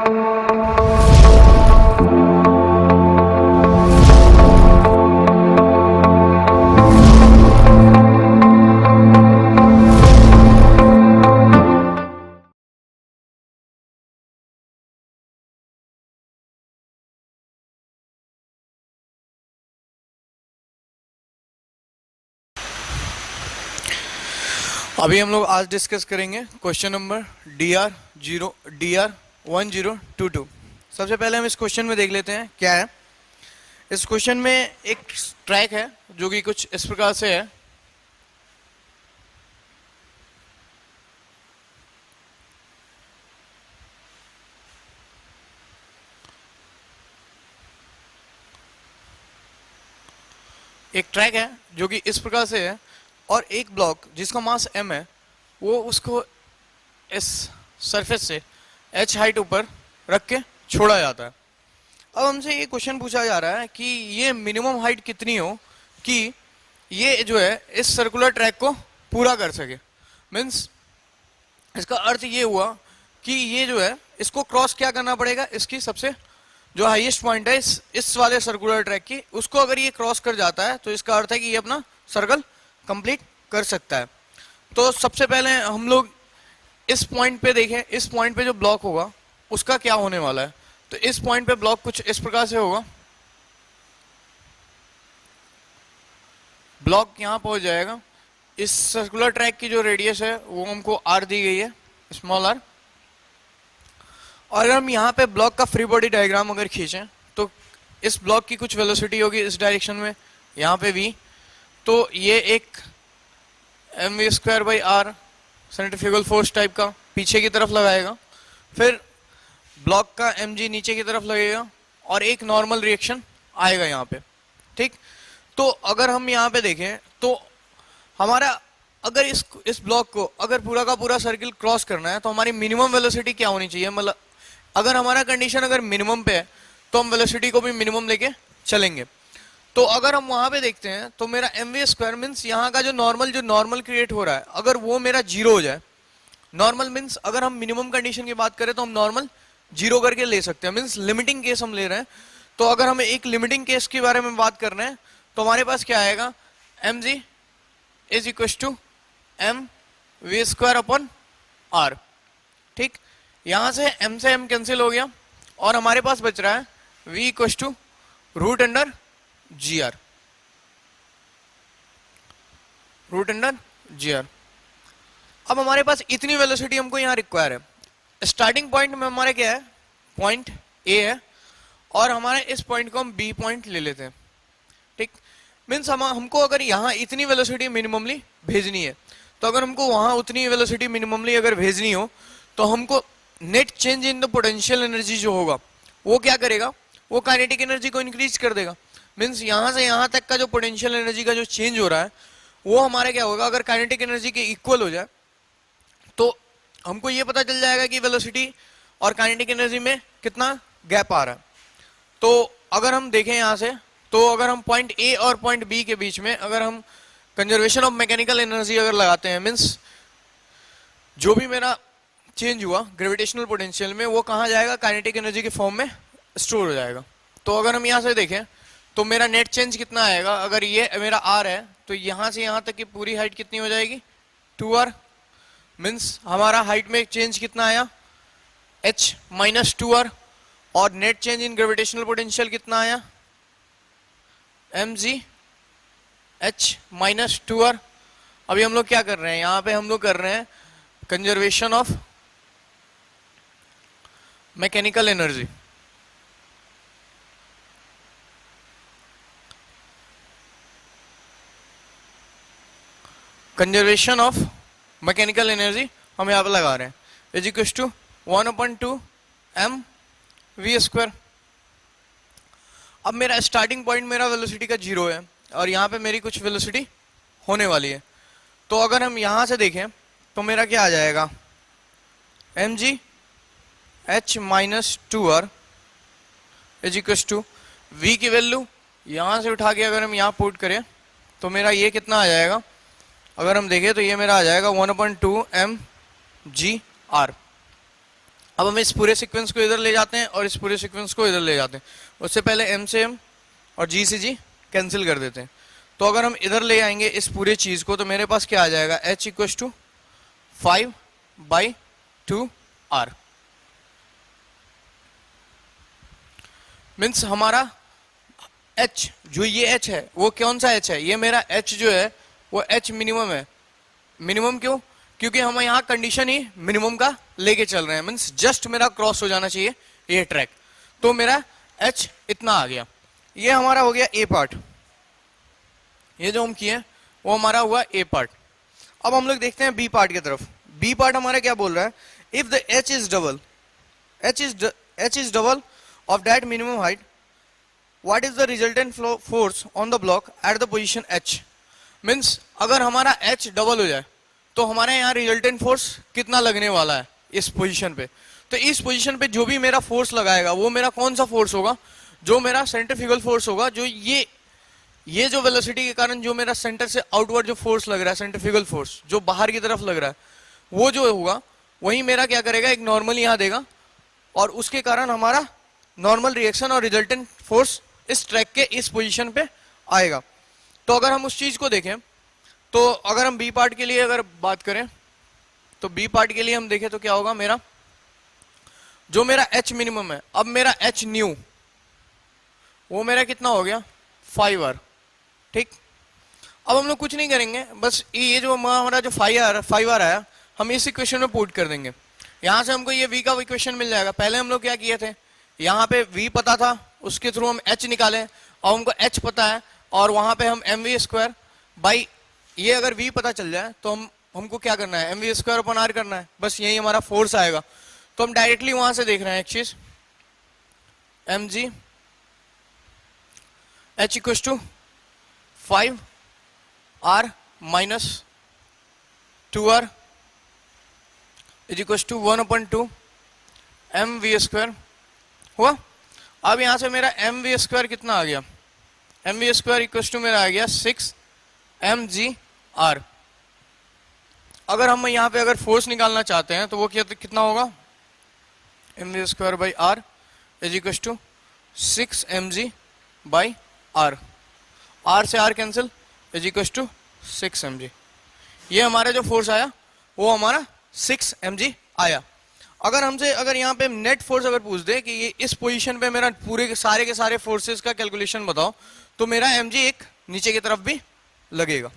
अभी हम लोग आज डिस्कस करेंगे क्वेश्चन नंबर DR1022। सबसे पहले हम इस क्वेश्चन में देख लेते हैं क्या है। इस क्वेश्चन में एक ट्रैक है जो कि कुछ इस प्रकार से है। एक ट्रैक है जो कि इस प्रकार से है और एक ब्लॉक जिसका मास m है वो उसको इस सरफेस से h हाइट ऊपर रख के छोड़ा जाता है। अब हमसे ये क्वेश्चन पूछा जा रहा है कि ये मिनिमम हाइट कितनी हो कि ये जो है इस सर्कुलर ट्रैक को पूरा कर सके। मीन्स इसका अर्थ ये हुआ कि ये जो है इसको क्रॉस क्या करना पड़ेगा, इसकी सबसे जो हाईएस्ट पॉइंट है इस वाले सर्कुलर ट्रैक की, उसको अगर ये क्रॉस कर जाता है तो इसका अर्थ है कि ये अपना सर्कल कंप्लीट कर सकता है। तो सबसे पहले हम लोग इस पॉइंट पे देखें, इस पॉइंट पे जो ब्लॉक होगा उसका क्या होने वाला है। तो इस पॉइंट पे ब्लॉक कुछ इस प्रकार से होगा। ब्लॉक यहां पहुंच जाएगा। इस सर्कुलर ट्रैक की जो रेडियस है वो हमको आर दी गई है, स्मॉल आर। और हम यहाँ पे ब्लॉक का फ्री बॉडी डायग्राम अगर खींचें तो इस ब्लॉक की कुछ वेलोसिटी होगी इस डायरेक्शन में, यहाँ पे v। तो ये एक mv²/r सेंट्रीफ्यूगल फोर्स टाइप का पीछे की तरफ लगाएगा, फिर ब्लॉक का mg नीचे की तरफ लगेगा और एक नॉर्मल रिएक्शन आएगा यहाँ पे। ठीक, तो अगर हम यहाँ पे देखें तो हमारा अगर इस ब्लॉक को अगर पूरा का पूरा सर्किल क्रॉस करना है तो हमारी मिनिमम वेलोसिटी क्या होनी चाहिए। मतलब अगर हमारा कंडीशन अगर मिनिमम पे है तो हम वेलोसिटी को भी मिनिमम लेके चलेंगे। तो अगर हम वहां पे देखते हैं तो मेरा mv² मीन्स यहाँ का जो नॉर्मल क्रिएट हो रहा है अगर वो मेरा जीरो हो जाए। नॉर्मल मीन्स अगर हम मिनिमम कंडीशन की बात करें तो हम नॉर्मल जीरो करके ले सकते हैं, मीन्स लिमिटिंग केस हम ले रहे हैं। तो अगर हमें एक लिमिटिंग केस के बारे में बात करना है तो हमारे पास क्या आएगा, mg is equal to mv²/r। ठीक, यहां से m से m कैंसिल हो गया और हमारे पास बच रहा है v इक्वल टू √अंडर gr। अब हमारे पास इतनी वेलोसिटी हमको यहाँ रिक्वायर है। स्टार्टिंग पॉइंट में हमारे क्या है, पॉइंट A है और हमारे इस पॉइंट को हम B पॉइंट ले लेते हैं। ठीक, मीन्स हमको अगर यहाँ इतनी वेलोसिटी मिनिममली भेजनी है तो अगर हमको वहां उतनी वेलोसिटी मिनिममली अगर भेजनी हो तो हमको net change in the potential energy जो होगा वो क्या करेगा, वो काइनेटिक एनर्जी को इंक्रीज कर देगा। मीन्स यहाँ से यहाँ तक का जो पोटेंशियल एनर्जी का जो चेंज हो रहा है वो हमारे क्या होगा, अगर काइनेटिक एनर्जी के इक्वल हो जाए तो हमको ये पता चल जाएगा कि वेलोसिटी और काइनेटिक एनर्जी में कितना गैप आ रहा है। तो अगर हम देखें यहाँ से तो अगर हम पॉइंट ए और पॉइंट बी के बीच में अगर हम कंजर्वेशन ऑफ मैकेनिकल एनर्जी अगर लगाते हैं, मीन्स जो भी मेरा चेंज हुआ ग्रेविटेशनल पोटेंशियल में वो कहाँ जाएगा, काइनेटिक एनर्जी के फॉर्म में स्टोर हो जाएगा। तो अगर हम यहाँ से देखें तो मेरा नेट चेंज कितना आएगा, अगर ये मेरा r है तो यहाँ से यहाँ तक की पूरी हाइट कितनी हो जाएगी, 2r। मीन्स हमारा हाइट में चेंज कितना आया, h माइनस 2r। और net change in gravitational potential कितना आया, mg h माइनस 2r। अभी हम लोग क्या कर रहे हैं, यहाँ पे हम लोग कर रहे हैं conservation of mechanical energy. Conservation of mechanical energy हम यहाँ पे लगा रहे हैं, इज इक्वल टू 1/2 mv²। अब मेरा स्टार्टिंग पॉइंट मेरा वेलोसिटी का 0 है और यहाँ पे मेरी कुछ वेलोसिटी होने वाली है। तो अगर हम यहाँ से देखें तो मेरा क्या आ जाएगा, mg h minus 2r is equal to v की वैल्यू यहाँ से उठा के अगर हम यहाँ पुट करें तो मेरा ये कितना आ जाएगा, अगर हम देखें तो ये मेरा आ जाएगा 1/2 mgr। अब हम इस पूरे सीक्वेंस को इधर ले जाते हैं और इस पूरे सीक्वेंस को इधर ले जाते हैं। उससे पहले m से m और g से g कैंसिल कर देते हैं। तो अगर हम इधर ले आएंगे इस पूरे चीज को, तो मेरे पास क्या आ जाएगा, h equals to 5/2r। Means हमारा h जो ये h है वो कौन सा h है, ये मेरा h जो है वो h मिनिमम है। मिनिमम क्यों? क्योंकि हम यहाँ कंडीशन ही मिनिमम का लेके चल रहे हैं। मीन्स जस्ट मेरा क्रॉस हो जाना चाहिए ये ट्रैक, तो मेरा h इतना आ गया। ये हमारा हो गया a पार्ट, ये जो हम किए वो हमारा हुआ a पार्ट। अब हम लोग देखते हैं b पार्ट की तरफ। b पार्ट हमारा क्या बोल रहा है, if the h is double of that minimum height, what is the resultant force on the block at the position h। Means अगर हमारा h डबल हो जाए तो हमारे यहाँ रिजल्टेंट फोर्स कितना लगने वाला है इस पोजीशन पे। तो इस पोजीशन पे जो भी मेरा फोर्स लगाएगा वो मेरा कौन सा फोर्स होगा, जो मेरा सेंट्रीफ्यूगल फोर्स होगा। जो ये जो वेलोसिटी के कारण जो मेरा सेंटर से आउटवर्ड जो फोर्स लग रहा है, सेंट्रीफ्यूगल फोर्स जो बाहर की तरफ लग रहा है, वो जो होगा वही मेरा क्या करेगा, एक नॉर्मल यहाँ देगा और उसके कारण हमारा नॉर्मल रिएक्शन और रिजल्टेंट फोर्स इस ट्रैक के इस पोजीशन पे आएगा। तो अगर हम उस चीज को देखें, तो अगर हम बी पार्ट के लिए अगर बात करें, तो बी पार्ट के लिए हम देखें तो क्या होगा, मेरा जो मेरा h मिनिमम है, अब मेरा h न्यू वो मेरा कितना हो गया 5r। ठीक, अब हम लोग कुछ नहीं करेंगे, बस ये जो हमारा जो 5r आया हम इस इक्वेशन में पुट कर देंगे। यहां से हमको ये v का इक्वेशन मिल जाएगा। पहले हम लोग क्या किए थे, यहाँ पे v पता था, उसके थ्रू हम h निकाले, और हमको h पता है और वहां पे हम mv² बाई ये अगर v पता चल जाए तो हमको क्या करना है, mv² अपन r करना है, बस यही हमारा फोर्स आएगा। तो हम डायरेक्टली वहां से देख रहे हैं एक चीज, mg h equals to 5r minus 2r is equals to 1/2 mv² हुआ। अब यहां से मेरा mv² कितना आ गया, mv² इक्वल्स टू मेरा आ गया 6 mgr। अगर हम यहाँ पे अगर फोर्स निकालना चाहते हैं तो वो कितना होगा, mv² by r is equals to 6 mg by r। r से r cancel is equals to 6 mg। ये हमारा जो फोर्स आया वो हमारा 6 mg आया। अगर हमसे अगर यहाँ पे नेट फोर्स अगर पूछ दे कि ये इस पोजीशन पे मेरा पूरे के सारे फोर्सेस का कैलकुलेशन बताओ, तो मेरा mg एक नीचे की तरफ भी लगेगा।